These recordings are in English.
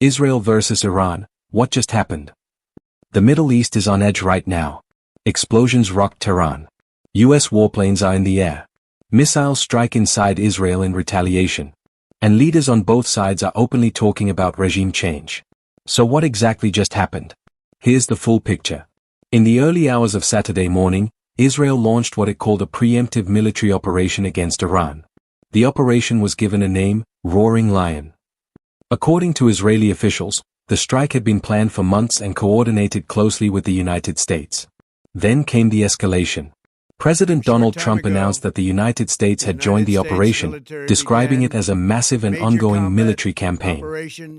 Israel versus Iran, what just happened? The Middle East is on edge right now. Explosions rocked Tehran. US warplanes are in the air. Missiles strike inside Israel in retaliation. And leaders on both sides are openly talking about regime change. So what exactly just happened? Here's the full picture. In the early hours of Saturday morning, Israel launched what it called a preemptive military operation against Iran. The operation was given a name, Roaring Lion. According to Israeli officials, the strike had been planned for months and coordinated closely with the United States. Then came the escalation. President Donald Trump announced that the United States had joined the operation, describing it as a massive and ongoing military campaign.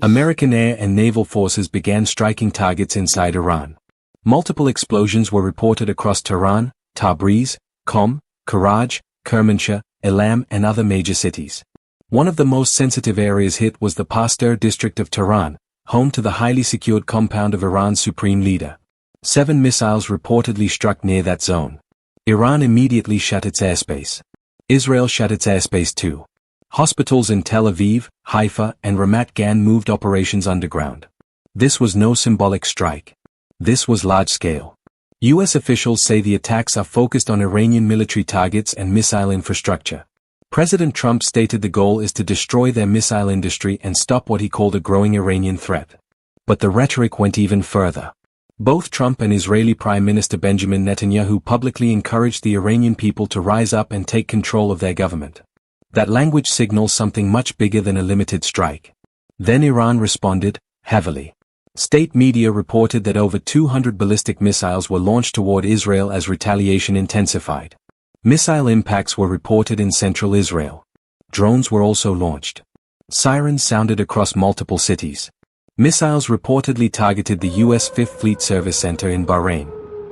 American air and naval forces began striking targets inside Iran. Multiple explosions were reported across Tehran, Tabriz, Qom, Karaj, Kermanshah, Elam and other major cities. One of the most sensitive areas hit was the Pasteur district of Tehran, home to the highly secured compound of Iran's supreme leader. 7 missiles reportedly struck near that zone. Iran immediately shut its airspace. Israel shut its airspace too. Hospitals in Tel Aviv, Haifa, and Ramat Gan moved operations underground. This was no symbolic strike. This was large-scale. US officials say the attacks are focused on Iranian military targets and missile infrastructure. President Trump stated the goal is to destroy their missile industry and stop what he called a growing Iranian threat. But the rhetoric went even further. Both Trump and Israeli Prime Minister Benjamin Netanyahu publicly encouraged the Iranian people to rise up and take control of their government. That language signals something much bigger than a limited strike. Then Iran responded, heavily. State media reported that over 200 ballistic missiles were launched toward Israel as retaliation intensified. Missile impacts were reported in central Israel. Drones were also launched. Sirens sounded across multiple cities. Missiles reportedly targeted the U.S. Fifth Fleet Service Center in Bahrain.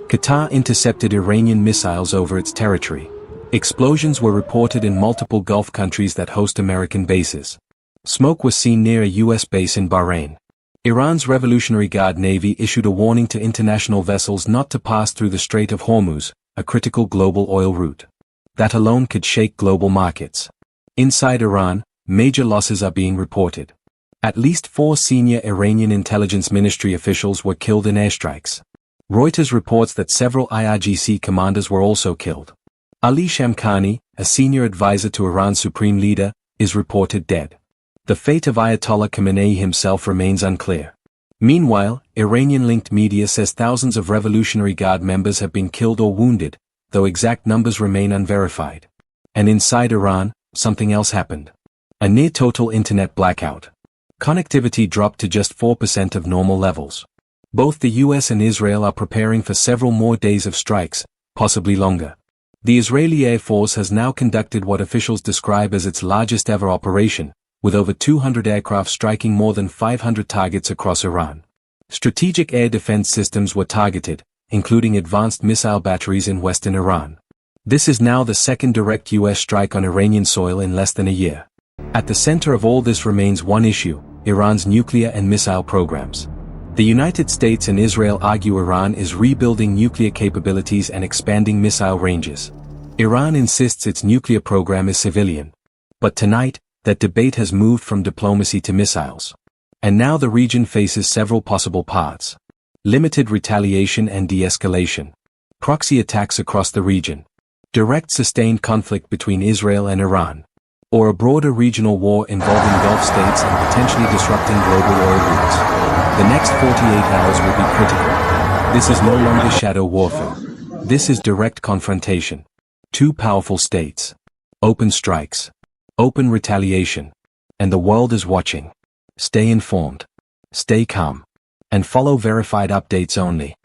Qatar intercepted Iranian missiles over its territory. Explosions were reported in multiple Gulf countries that host American bases. Smoke was seen near a U.S. base in Bahrain. Iran's Revolutionary Guard Navy issued a warning to international vessels not to pass through the Strait of Hormuz, a critical global oil route. That alone could shake global markets. Inside Iran, major losses are being reported. At least 4 senior Iranian intelligence ministry officials were killed in airstrikes. Reuters reports that several IRGC commanders were also killed. Ali Shamkhani, a senior advisor to Iran's supreme leader, is reported dead. The fate of Ayatollah Khamenei himself remains unclear. Meanwhile, Iranian-linked media says thousands of Revolutionary Guard members have been killed or wounded, though exact numbers remain unverified. And inside Iran, something else happened. A near-total internet blackout. Connectivity dropped to just 4% of normal levels. Both the US and Israel are preparing for several more days of strikes, possibly longer. The Israeli Air Force has now conducted what officials describe as its largest ever operation, with over 200 aircraft striking more than 500 targets across Iran. Strategic air defense systems were targeted, including advanced missile batteries in western Iran. This is now the second direct US strike on Iranian soil in less than a year. At the center of all this remains one issue: Iran's nuclear and missile programs. The United States and Israel argue Iran is rebuilding nuclear capabilities and expanding missile ranges. Iran insists its nuclear program is civilian. But tonight, that debate has moved from diplomacy to missiles. And now the region faces several possible paths. Limited retaliation and de-escalation. Proxy attacks across the region. Direct sustained conflict between Israel and Iran. Or a broader regional war involving Gulf states and potentially disrupting global oil routes. The next 48 hours will be critical. This is no longer shadow warfare. This is direct confrontation. 2 powerful states. Open strikes. Open retaliation. And the world is watching. Stay informed. Stay calm. And follow verified updates only.